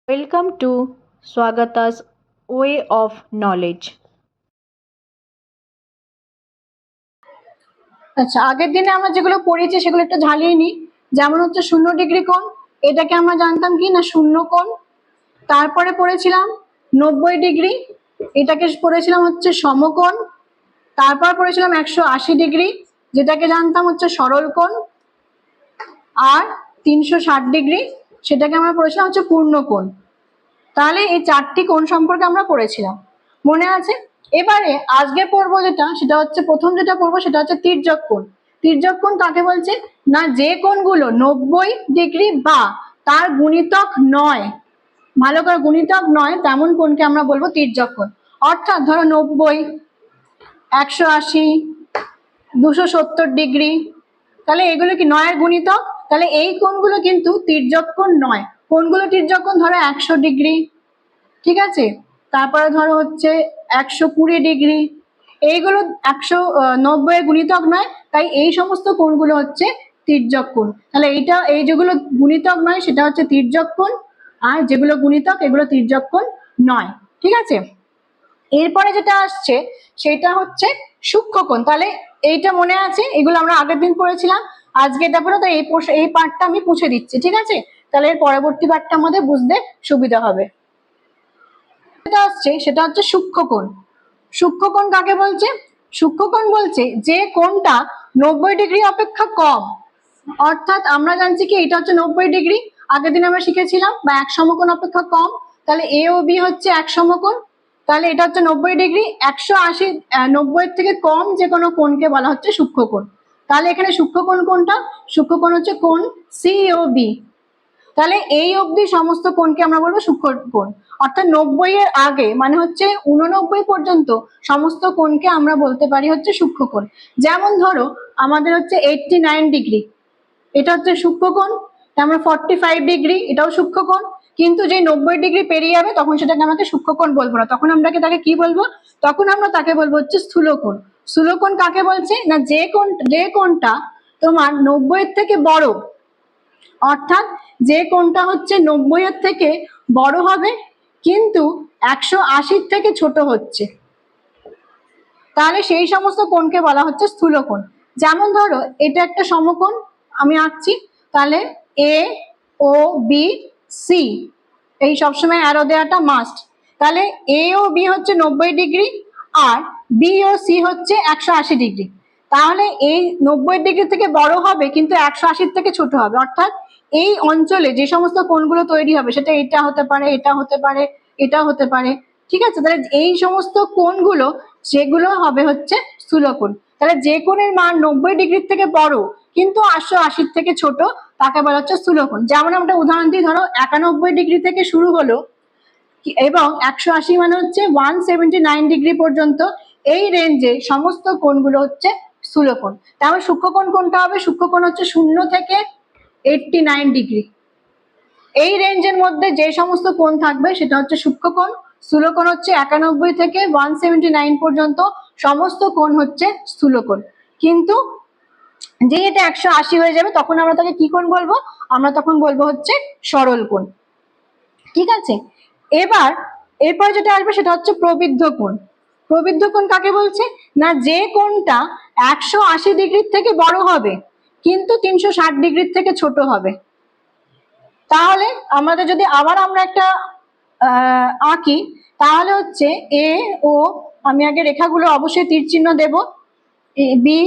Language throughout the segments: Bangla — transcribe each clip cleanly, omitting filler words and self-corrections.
Welcome to Swagata's Way of Knowledge. আচ্ছা, আগের দিনে আমরা যেগুলো পড়েছি সেগুলো একটু ঝালিয়ে নিই। যেমন হচ্ছে 0° কোণ, এটাকে আমরা জানতাম কি না শূন্য কোণ। তারপরে পড়েছিলাম 90°, এটাকে পড়েছিলাম হচ্ছে সমকোণ। তারপর পড়েছিলাম 180°, যেটাকে জানতাম হচ্ছে সরল কোণ। আর 360°, সেটাকে আমরা পড়েছিলাম হচ্ছে পূর্ণ কোণ। তাহলে এই 4টি কোণ সম্পর্কে আমরা পড়েছিলাম, মনে আছে? এবারে আজকে পড়বো সেটা হচ্ছে প্রথম যেটা পড়বো সেটা হচ্ছে তির্যক কোণ। তির্যক কোণ কাকে বলছে না যে কোণগুলো 90° বা তার গুণিতক নয়, ভালো করে গুণিতক নয় তেমন কোণকে আমরা বলবো তির্যক কোণ। অর্থাৎ ধরো 90, 180, 270°, তাহলে এগুলো কি 9-এর গুণিতক? তাহলে এই কোণগুলো কিন্তু তির্যক কোণ নয়। কোণগুলো তির্যক কোণ? ধরো 100°, ঠিক আছে, তারপরে ধরো হচ্ছে 120°, এইগুলো 190-এর গুণিতক নয়, তাই এই সমস্ত কোণগুলো হচ্ছে তির্যক কোণ। তাহলে এই যেগুলো গুণিতক নয় সেটা হচ্ছে তির্যক কোণ, আর যেগুলো গুণিতক এগুলো তির্যক কোণ নয়, ঠিক আছে। এরপরে যেটা আসছে সেটা হচ্ছে সূক্ষ্ম কোণ। তাহলে এইটা মনে আছে, এগুলো আমরা আগের দিন পড়েছিলাম, আজকে এটা পড়ো, তো এই পার্টটা আমি পুছে দিচ্ছি, ঠিক আছে। তাহলে এর পরবর্তী পার্টটা আমাদের বুঝতে সুবিধা হবে। যেটা আসছে সেটা হচ্ছে সূক্ষ্ম কোণ। সূক্ষ্ম কোণ কাকে বলছে? সূক্ষ্ম কোণ বলছে যে কোণটা 90° অপেক্ষা কম। অর্থাৎ আমরা জানছি কি এটা হচ্ছে 90°, আগের দিন আমরা শিখেছিলাম, বা এক সমকোণ অপেক্ষা কম। তাহলে এ ও বি হচ্ছে এক সমকোণ, তাহলে এটা হচ্ছে 90°। 180, 90-এর থেকে কম যে কোনো কোণকে বলা হচ্ছে সূক্ষ্ম কোণ। তাহলে এখানে সূক্ষ্ম কোণ কোনটা? সূক্ষ্ম কোণ হচ্ছে কোণ সি ও বি। তাহলে এই অবধি সমস্ত কোণকে আমরা বলবো সূক্ষ্ম কোণ। অর্থাৎ 90-এর আগে মানে হচ্ছে 89 পর্যন্ত সমস্ত কোণকে আমরা বলতে পারি হচ্ছে সূক্ষ্ম কোণ। যেমন ধরো আমাদের হচ্ছে 89°, এটা হচ্ছে সূক্ষ্ম কোণ। আমরা 45°, এটাও সূক্ষ্ম কোণ। কিন্তু যে 90° পেরিয়ে যাবে তখন সেটাকে আমাকে সূক্ষ্ম কোণ বলবো না, তখন আমরা তাকে কি বলবো? তখন আমরা তাকে বলবো হচ্ছে স্থূল কোণ। স্থূল কোণ কাকে বলছে না যে কোণটা তোমার 90-এর থেকে বড়, অর্থাৎ যে কোণটা হচ্ছে 90-এর থেকে বড় হবে কিন্তু 180-র থেকে ছোট হচ্ছে, তাহলে সেই সমস্ত কোণকে বলা হচ্ছে স্থূল কোণ। যেমন ধরো এটা একটা সমকোণ আমি আঁকছি, তাহলে এ ও বি সি, এই সবসময় অ্যারো দেওয়াটা মাস্ট। তাহলে এ ও বি হচ্ছে 90°, আর বি ও সি হচ্ছে 180°। তাহলে এই 90° থেকে বড় হবে কিন্তু 180-র থেকে ছোট হবে। অর্থাৎ এই অঞ্চলে যে সমস্ত কোণগুলো তৈরি হবে সেটা এটা হতে পারে, এটা হতে পারে, এটা হতে পারে, ঠিক আছে। তাহলে এই সমস্ত কোণগুলো যেগুলো হবে হচ্ছে স্থূল কোণ। তাহলে যে কোণের মান 90°-র থেকে বড় কিন্তু 180-র থেকে ছোট তাকে বলা হচ্ছে স্থূল কোণ। যেমন আমরা উদাহরণ দিই, ধরো 91° থেকে শুরু হলো এবং 180 মানে হচ্ছে 179° পর্যন্ত, এই রেঞ্জে সমস্ত কোণগুলো হচ্ছে স্থূল কোণ। তাহলে সূক্ষ্ম কোণ কোনটা হবে? সূক্ষ্ম কোণ হচ্ছে 0 থেকে 89°, এই রেঞ্জের মধ্যে যে সমস্ত কোণ থাকবে সেটা হচ্ছে সূক্ষ্ম কোণ। স্থূল কোণ হচ্ছে 91 থেকে 179 পর্যন্ত সমস্ত কোণ হচ্ছে স্থূল কোণ। কিন্তু যে এটা 180 হয়ে যাবে তখন আমরা তাকে কি কোণ বলবো? আমরা তখন বলবো হচ্ছে সরল কোণ, ঠিক আছে। এরপর যেটা আসবে সেটা হচ্ছে প্রবৃদ্ধ কোণ। প্রবৃদ্ধ কোণ কাকে বলছে না যে কোণটা 180°-র থেকে বড় হবে কিন্তু 360°-র থেকে ছোট হবে। তাহলে আমাদের যদি আবার আমরা একটা আঁকি, তাহলে হচ্ছে এ ও, আমি আগে রেখাগুলো অবশ্যই তীর চিহ্ন দেব, বি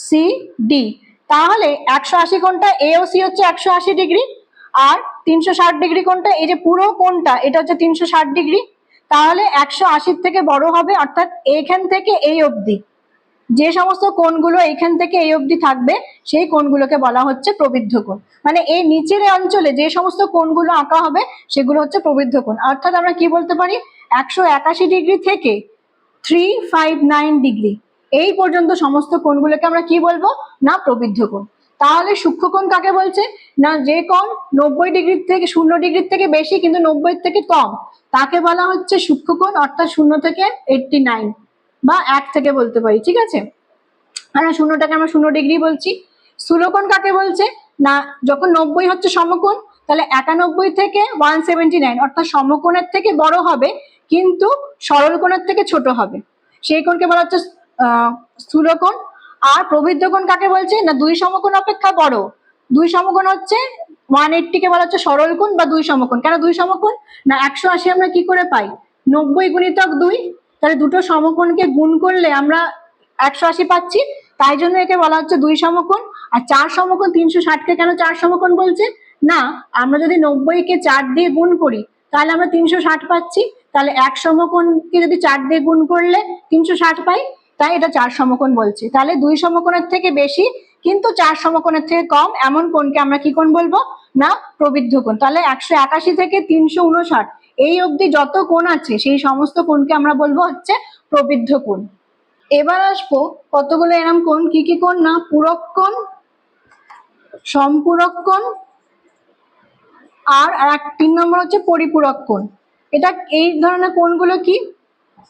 সি ডি। তাহলে 180 কোণটা এ ও সি হচ্ছে 180°, আর 360° কোণটা এই যে পুরো কোণটা এটা হচ্ছে 360°। তাহলে 180-র থেকে বড় হবে, অর্থাৎ এইখান থেকে এই অবধি যে সমস্ত কোণগুলো এইখান থেকে এই অবধি থাকবে সেই কোণগুলোকে বলা হচ্ছে প্রবৃদ্ধ কোণ। মানে এই নিচের অঞ্চলে যে সমস্ত কোণগুলো আঁকা হবে সেগুলো হচ্ছে প্রবৃদ্ধ কোণ। অর্থাৎ আমরা কি বলতে পারি, 181° থেকে 359° এই পর্যন্ত সমস্ত কোণগুলোকে আমরা কি বলবো না প্রবৃদ্ধ কোণ। তাহলে সূক্ষ্ম কোণ কাকে বলছে না যে কোণ 90°-র থেকে 0°-র থেকে বেশি কিন্তু 90-এর থেকে কম তাকে বলা হচ্ছে সূক্ষ্ম কোণ, অর্থাৎ 0 থেকে 89 বা 1 থেকে বলতে পারি, ঠিক আছে। আমরা 0টাকে আমরা 0° বলছি। স্থূল কোণ কাকে বলছে না যখন 90 হচ্ছে সমকোণ তাহলে 91 থেকে 179 অর্থাৎ সমকোণের থেকে বড় হবে কিন্তু সরল কোণের থেকে ছোট হবে, সেই কোণকে বলা হচ্ছে স্থূলকোণ। আর প্রবৃদ্ধ কোণ কাকে বলছে না দুই সমকোণ অপেক্ষা বড়। দুই সমকোণ হচ্ছে 180 কে বলা হচ্ছে সরল কোণ বা দুই সমকোণ। কেন দুই সমকোণ না 180 আমরা কি করে পাই 90 গুণিতক 2, তাহলে দুটো সমকোণকে গুণ করলে আমরা 180 পাচ্ছি, তাই জন্য একে বলা হচ্ছে দুই সমকোণ। আর চার সমকোণ 360 কে কেন চার সমকোণ বলছে না আমরা যদি 90 কে 4 দিয়ে গুণ করি তাহলে আমরা 360 পাচ্ছি, তাহলে এক সমকোণকে যদি 4 দিয়ে গুণ করলে 360 পাই, তাই এটা চার সমকোণ বলছে। তাহলে দুই সমকোণের থেকে বেশি কিন্তু চার সমকোণের থেকে কম এমন কোণকে আমরা কি কোণ বলবো না প্রবৃদ্ধ কোণ। তাহলে 181 থেকে 359 এই অবধি যত কোণ আছে সেই সমস্ত কোণকে আমরা বলবো হচ্ছে প্রবৃদ্ধ কোণ। এবার আসবো কতগুলো এরম কোণ, কি কি কোণ না পূরক কোণ, সম্পূরক কোণ আর 3 নম্বর হচ্ছে পরিপূরক কোণ। এটা এই ধরনের কোণগুলো কি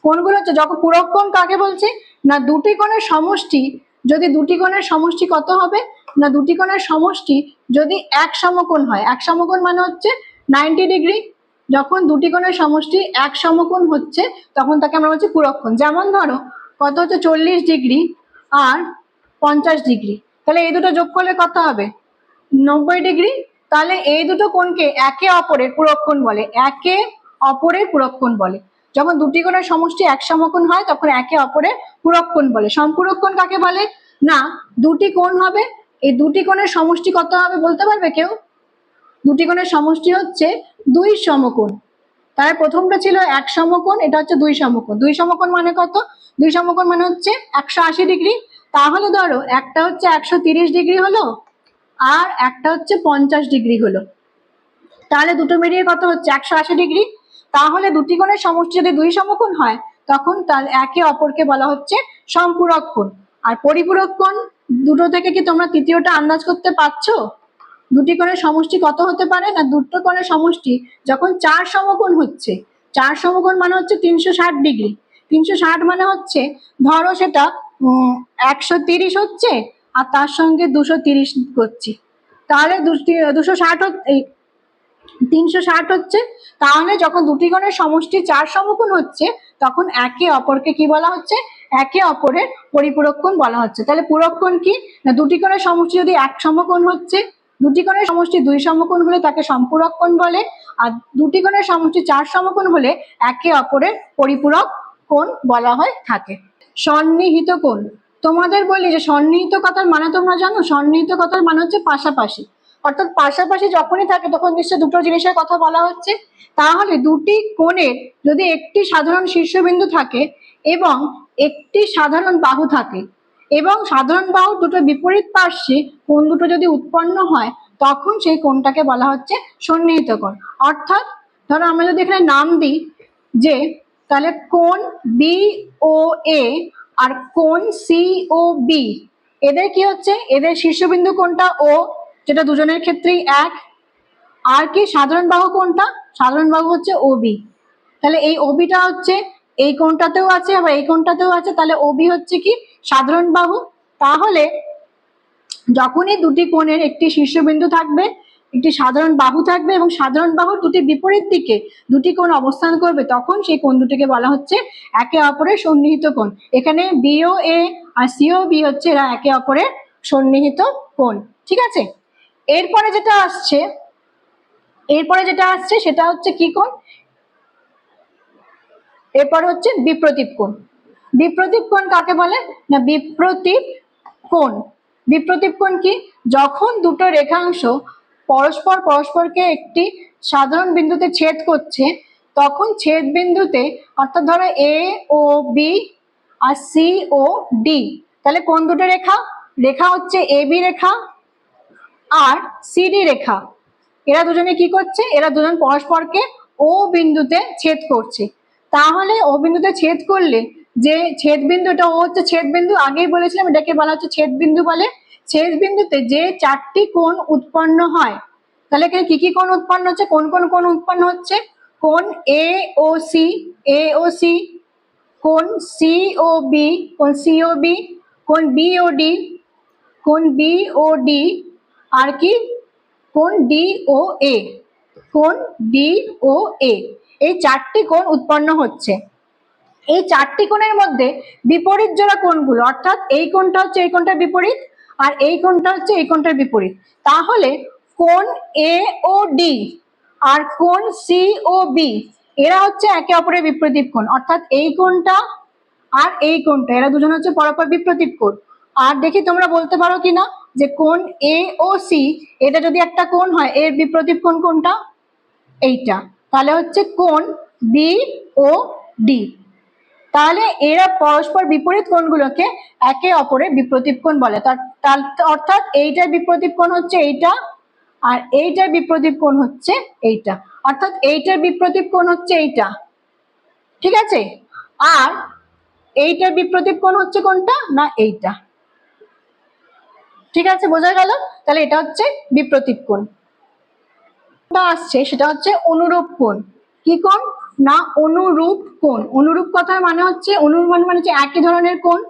কোণগুলো হচ্ছে যখন পূরক কোণ কাকে বলছে না দুটি কোণের সমষ্টি, যদি দুটি কোণের সমষ্টি কত হবে না দুটি কোণের সমষ্টি যদি এক সমকোণ হয়, এক সমকোণ মানে হচ্ছে 90 ডিগ্রি, যখন দুটি কোণের সমষ্টি এক সমকোণ হচ্ছে তখন তাকে আমরা বলছি পূরক কোণ। যেমন ধরো কত হচ্ছে 40 ডিগ্রি আর 50 ডিগ্রি, তাহলে এই দুটো যোগ করলে কত হবে 90 ডিগ্রি। তাহলে এই দুটো কোণকে একে অপরের পূরক কোণ বলে, একে অপরের পূরক কোণ বলে। যখন দুটি কোণের সমষ্টি এক সমকোণ হয় তখন একে অপরের পূরক কোণ বলে। সম্পূরক কোণ কাকে বলে না দুটি কোণ হবে, এই দুটি কোণের সমষ্টি কত হবে বলতে পারবে কেউ? দুটি কোণের সমষ্টি হচ্ছে দুই সমকোণ। তাহলে প্রথমটা ছিল এক সমকোণ, এটা হচ্ছে দুই সমকোণ। দুই সমকোণ মানে কত? দুই সমকোণ মানে হচ্ছে 180 ডিগ্রি। তাহলে ধরো একটা হচ্ছে 130 ডিগ্রি হলো আর একটা হচ্ছে 50 ডিগ্রি হলো, তাহলে দুটো মিলিয়ে কত হচ্ছে 180 ডিগ্রি। তাহলে দুটি কোণের সমষ্টি যদি দুই সমকোণ হয় তখন তার একে অপরকে বলা হচ্ছে সম্পূরক কোণ। আর পরিপূরক কোণ দুটো থেকে কি তোমরা তৃতীয়টা আন্দাজ করতে পারছো? দুটি কোণের সমষ্টি কত হতে পারে না দুটো কোণের সমষ্টি যখন চার সমকোণ হচ্ছে, চার সমকোণ মানে হচ্ছে 360 ডিগ্রি। 360 মানে হচ্ছে ধরো সেটা 130 হচ্ছে আর তার সঙ্গে 230 করছি, তাহলে 260 360 হচ্ছে। তাহলে যখন দুটি কোণের সমষ্টি চার সমকোণ হচ্ছে তখন একে অপরকে কি বলা হচ্ছে একে অপরের পরিপূরক কোণ বলা হচ্ছে। তাহলে পূরক কোণ কি না দুটি কোণের সমষ্টি যদি এক সমকোণ হচ্ছে, দুটি কোণের সমষ্টি দুই সমকোণ হলে তাকে সম্পূরক কোণ বলে, আর দুটি কোণের সমষ্টি চার সমকোণ হলে একে অপরের পরিপূরক কোণ বলা হয় থাকে। সন্নিহিত কোণ, তোমাদের বলি যে সন্নিহিত কথার মানে তোমরা জানো? সন্নিহিত কথার মানে হচ্ছে পাশাপাশি, অর্থাৎ পাশাপাশি যখনই থাকে তখন নিশ্চয় দুটো জিনিসের কথা বলা হচ্ছে। তাহলে দুটি কোণের যদি একটি সাধারণ শীর্ষবিন্দু থাকে এবং একটি সাধারণ বাহু থাকে এবং সাধারণ বাহু দুটো বিপরীত পার্শ্বে কোণ দুটো যদি উৎপন্ন হয় তখন সেই কোণটাকে বলা হচ্ছে সন্নিহিত কোণ। অর্থাৎ ধরো আমরা যদি এখানে নাম দিই যে তাহলে কোণ BOA আর কোণ COB, এদের কি হচ্ছে এদের শীর্ষবিন্দু কোণটা O, যেটা দুজনের ক্ষেত্রেই এক, আর কি সাধারণ বাহু কোণটা সাধারণ বাহু হচ্ছে OB। তাহলে এই OBটা হচ্ছে এই কোণটাতেও আছে আবার এই কোণটাতেও আছে, তাহলে OB হচ্ছে কি সাধারণ বাহু। তাহলে যখনই দুটি কোণের একটি শীর্ষবিন্দু থাকবে, একটি সাধারণ বাহু থাকবে এবং সাধারণ বাহুর দুটি বিপরীত দিকে দুটি কোণ অবস্থান করবে তখন সেই কোণ দুটিকে বলা হচ্ছে একে অপরের সন্নিহিত কোণ। এখানে BOA আর COB হচ্ছে এরা একে অপরের সন্নিহিত কোণ। ঠিক আছে, এরপরে যেটা আসছে সেটা হচ্ছে কি কোণ? এরপর হচ্ছে বিপ্রতীপ কোণ। বিপ্রতীপ কোণ কাকে বলে না বিপ্রতীপ কোণ। বিপ্রতীপ কোণ কি যখন দুটো রেখাংশ পরস্পরকে একটি সাধারণ বিন্দুতে ছেদ করছে তখন ছেদ বিন্দুতে অর্থাৎ ধরো AOB আর COD, তাহলে কোন দুটো রেখা হচ্ছে AB রেখা আর CD রেখা, এরা দুজনে কি করছে এরা দুজন পরস্পরকে O বিন্দুতে ছেদ করছে। তাহলে O বিন্দুতে ছেদ করলে যে ছেদ বিন্দুটা ও হচ্ছে ছেদ বিন্দু, আগেই বলেছিলাম এটাকে বলা হচ্ছে ছেদ বিন্দু বলে। ছেদ বিন্দুতে যে চারটি কোণ উৎপন্ন হয়, তাহলে এখানে কি কি কোণ উৎপন্ন হচ্ছে কোন কোণ উৎপন্ন হচ্ছে কোণ AOC, কোণ COB, কোণ BOD আর কি কোণ ডি ও এ, কোণ ডি ও এ, এই চারটি কোণ উৎপন্ন হচ্ছে। এই চারটি কোণের মধ্যে বিপরীত জোড়া কোণগুলো, অর্থাৎ এই কোণটা হচ্ছে এই কোণটার বিপরীত, আর এই কোণটা হচ্ছে এই কোণটার বিপরীত। তাহলে কোণ এ ও ডি আর কোণ সি ও বি এরা হচ্ছে একে অপরের বিপরীত কোণ, অর্থাৎ এই কোণটা আর এই কোণটা এরা দুজন হচ্ছে পরস্পর বিপরীত কোণ। আর দেখি তোমরা বলতে পারো কিনা যে কোণ এ ও সি এটা যদি একটা কোণ হয়, এর বিপরীত কোণ কোনটা? এইটা। তাহলে হচ্ছে কোণ বি ও ডি। তাহলে এরা পরস্পর বিপরীত কোণগুলোকে একে অপরের বিপরীত কোণ বলে। অর্থাৎ এইটার বিপরীত কোণ হচ্ছে এইটা, আর এইটার বিপরীত কোণ হচ্ছে এইটা, অর্থাৎ এইটার বিপরীত কোণ হচ্ছে এইটা, ঠিক আছে? আর এইটার বিপরীত কোণ হচ্ছে কোনটা? না এইটা। ঠিক আছে, বোঝা গেল? তাহলে এটা হচ্ছে বিপরীত কোণ। আসছে সেটা হচ্ছে অনুরূপ কোণ। কি কোণ? না অনুরূপ কোণ। অনুরূপ কথার মানে হচ্ছে, অনুরূপ মানে হচ্ছে একই ধরনের কোণ।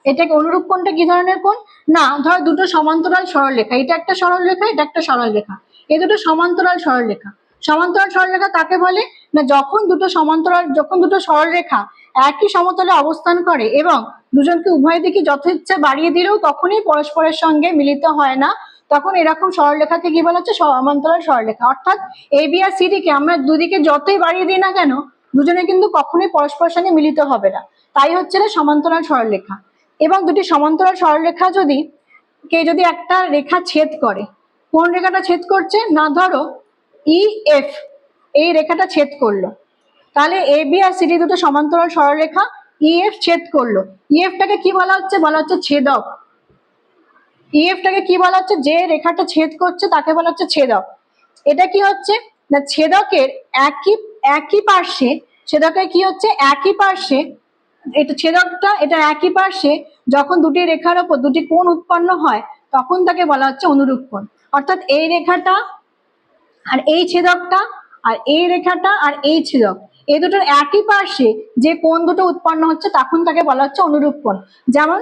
এটাকে অনুরূপ কোণটা কি ধরনের কোণ? না ধর দুটো সমান্তরাল সরলরেখা, এটা একটা সরলরেখা, এটা একটা সরলরেখা, এই দুটো সমান্তরাল সরলরেখা। সমান্তরাল সরলরেখা কাকে বলে? না যখন দুটো সরলরেখা একই সমতলে অবস্থান করে এবং দুজনকে উভয় দিকে যথেচ্ছা বাড়িয়ে দিলেও তখনই পরস্পরের সঙ্গে মিলিত হয় না, তখন এরকম সরলরেখাকে কি বলা হচ্ছে? সমান্তরাল সরলরেখা। অর্থাৎ এ বি আর সিডি কে আমরা দুদিকে যতই বাড়িয়ে দিই না কেন, দুজনে কিন্তু কখনোই পরস্পরের সঙ্গে মিলিত হবে না, তাই হচ্ছে না সমান্তরাল সরলরেখা। এবং দুটি সমান্তরাল সরলরেখা যদি একটা রেখা ছেদ করে, কোন রেখাটা ছেদ করছে? না ধরো ই এফ, এই রেখাটা ছেদ করলো, তাহলে এ বি আর সিডি দুটো সমান্তরাল সরলরেখা, ই এফ ছেদ করলো। ইএফ টাকে কি বলা হচ্ছে? বলা হচ্ছে ছেদক। ইএফটাকে কি বলা হচ্ছে? যে রেখাটা ছেদ করছে তাকে বলা হচ্ছে ছেদক। এটা কি হচ্ছে? না ছেদকের একই পার্শ্বে, ছেদকের কি হচ্ছে? একই পার্শ্বে, এটা ছেদকটা এটা একই পার্শ্বে যখন দুটি রেখার উপর দুটি কোণ উৎপন্ন হয় তখন তাকে বলা হচ্ছে অনুরূপ কোণ। অর্থাৎ এই রেখাটা আর এই ছেদকটা, আর এই রেখাটা আর এই ছেদক, এই দুটোর একই পার্শ্বে যে কোণ দুটো উৎপন্ন হচ্ছে তখন তাকে বলা হচ্ছে অনুরূপ কোণ। যেমন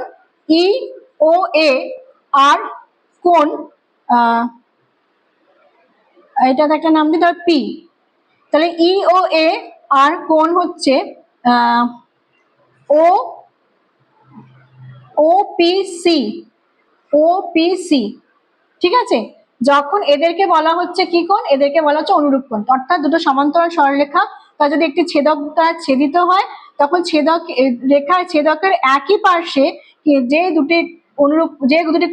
ই ও এ আর কোণ, এটাতে একটা নাম দিতে হবে পি, তাহলে ই ও এ আর কোণ হচ্ছে ও O P C, O P C, ঠিক আছে? যখন এদেরকে বলা হচ্ছে কি কোণ? এদেরকে বলা হচ্ছে অনুরূপ কোণ। অর্থাৎ দুটো সমান্তরাল সরলরেখা তা যদি একটি ছেদক দ্বারা ছেদিত হয়, তখন ছেদকের একই পার্শ্বে যে দুটি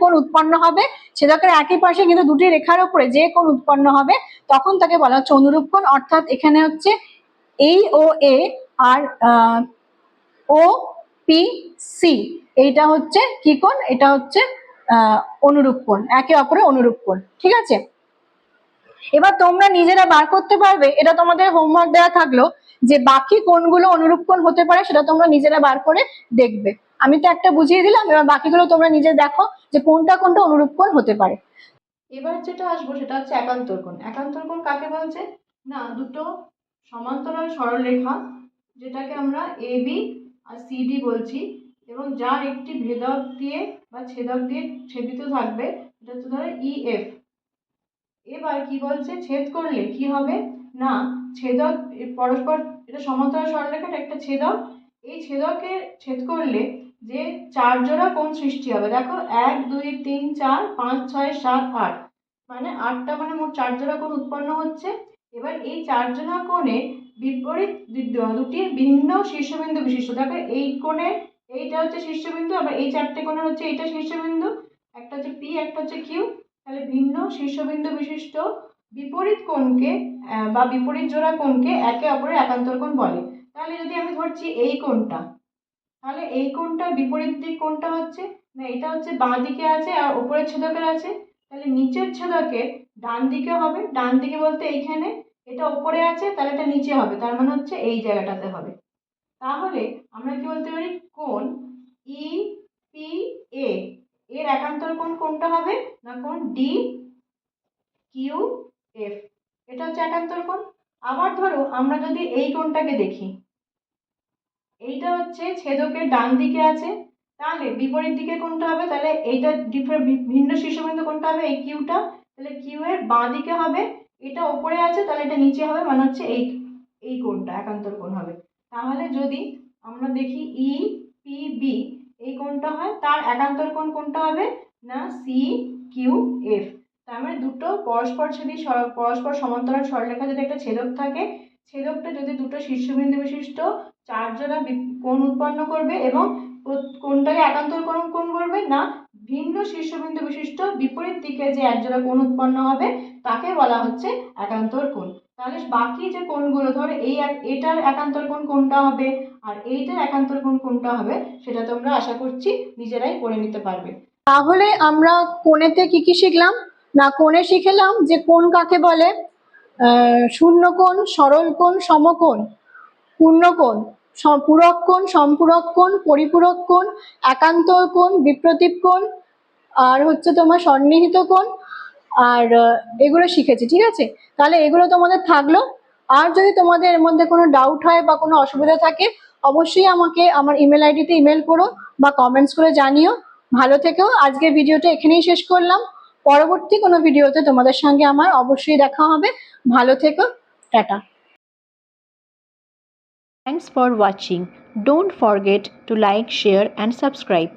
কোণ উৎপন্ন হবে, ছেদকের একই পার্শ্বে কিন্তু দুটি রেখার উপরে যে কোণ উৎপন্ন হবে তখন তাকে বলা হচ্ছে অনুরূপ কোণ। অর্থাৎ এখানে হচ্ছে এই ও এ আর ও পি সি, এইটা হচ্ছে কি কোণ? এটা হচ্ছে অনুরূপ কোণ, একে অপরের অনুরূপ কোণ, ঠিক আছে? এবার তোমরা নিজেরা বার করতে পারবে, এটা তোমাদের হোমওয়ার্ক দেওয়া থাকলো, যে বাকি কোণগুলো অনুরূপ কোণ হতে পারে সেটা তোমরা নিজেরা বার করে দেখবে। আমি তো একটা বুঝিয়ে দিলাম, এবার বাকিগুলো তোমরা নিজে দেখো যে কোনটা কোনটা অনুরূপ কোণ হতে পারে। এবার যেটা আসবো সেটা হচ্ছে একান্তর কোণ। একান্তর কোণ কাকে বলছে? না দুটো সমান্তরাল সরলরেখা, যেটাকে আমরা এ বি আর সিডি বলছি, এবং যার একটি ভেদক দিয়ে বা ছেদক দিয়ে ছেদিত থাকবে, এটা হচ্ছে ধরো ই এফ। এবার কি বলছে? ছেদ করলে কি হবে? না ছেদক পরস্পর, এটা সমান্তরাল সরলরেখাটা একটা ছেদক, এই ছেদকে ছেদ করলে যে চার জোড়া কোণ সৃষ্টি হবে, দেখো 1 2 3 4 5 6 7 8, মানে 8টা, মানে মোট 4 জোড়া কোণ উৎপন্ন হচ্ছে। এবার এই 4 জোড়া কোণে বিপরীত দুটি ভিন্ন শীর্ষবিন্দু বিশিষ্ট, দেখো এই কোণে এইটা হচ্ছে শীর্ষবিন্দু, আবার এই চারটে কোণে হচ্ছে এইটা শীর্ষবিন্দু, একটা হচ্ছে পি একটা হচ্ছে কিউ, তাহলে ভিন্ন শীর্ষবিন্দু বিশিষ্ট বিপরীত কোণকে বা বিপরীত জোড়া কোণকে একে অপরের একান্তর কোণ বলে। তাহলে যদি আমি ধরছি এই কোণটা, তাহলে এই কোণটার বিপরীত দিক কোণটা হচ্ছে, না এটা হচ্ছে বাঁ দিকে আছে আর উপরের ছেদকের আছে, তাহলে নিচের ছেদকের ডান দিকে হবে, ডান দিকে বলতে এইখানে, এটা উপরে আছে তাহলে এটা নিচে হবে, তার মানে হচ্ছে এই জায়গাটাতে হবে। তাহলে আমরা কি বলতে পারি? কোণ ই পি এ এর একান্তর কোণ কোনটা হবে? না কোণ ডি কিউ এফ, এটা হচ্ছে একান্তর কোণ। আবার ধরো আমরা যদি এই কোণটাকে দেখি, এইটা হচ্ছে ছেদকের ডান দিকে আছে, তাহলে বিপরীত দিকে কোনটা হবে? তাহলে এইটা ভিন্ন শীর্ষবিন্দু কোনটা হবে? এই কিউটা। তাহলে কিউ এর বাঁ দিকে হবে, এটা ওপরে আছে তাহলে এটা নিচে হবে, মানে হচ্ছে এই কোণটা একান্তর কোণ হবে। তাহলে যদি আমরা দেখি ই পি বি এই কোণটা হয়, তার একান্তর কোণ কোনটা হবে না সি কিউ এফ। তার মানে দুটো পরস্পরচ্ছেদী পরস্পর সমান্তরাল সরলরেখা যদি একটা ছেদক থাকে, ছেদকটা যদি দুটো শীর্ষবিন্দু বিশিষ্ট চার জোড়া কোণ উৎপন্ন করবে এবং কোণটাকে একান্তর কোণ করবে না ভিন্ন শীর্ষবিন্দু বিশিষ্ট বিপরীত দিকে যে একজোড়া কোণ উৎপন্ন হবে তাকে বলা হচ্ছে একান্তর কোণ। তাহলে বাকি যে কোণগুলো ধরো এটার একান্তর কোণ কোনটা হবে আর এইটার একান্তর কোণ কোনটা হবে সেটা তোমরা আশা করছি নিজেরাই করে নিতে পারবে। তাহলে আমরা কোণেতে কি কি শিখলাম না, কোণে শিখলাম যে কোণ কাকে বলে, শূন্যকোণ, সরল কোণ, সমকোণ, পূর্ণকোণ, পূরক কোণ, সম্পূরক কোণ, পরিপূরক কোণ, একান্তর কোণ, বিপ্রতীপ কোণ, আর হচ্ছে তোমার সন্নিহিত কোণ, আর এগুলো শিখেছি। ঠিক আছে, তাহলে এগুলো তোমাদের থাকলো। আর যদি তোমাদের এর মধ্যে কোনো ডাউট হয় বা কোনো অসুবিধা থাকে অবশ্যই আমাকে আমার ইমেল আইডিতে ইমেল করো বা কমেন্টস করে জানিও। ভালো থেকো। আজকের ভিডিওটা এখানেই শেষ করলাম। পরবর্তী কোনো ভিডিওতে তোমাদের সঙ্গে আমার অবশ্যই দেখা হবে। ভালো থেকো, tata. Thanks for watching. Don't forget to like, share and subscribe.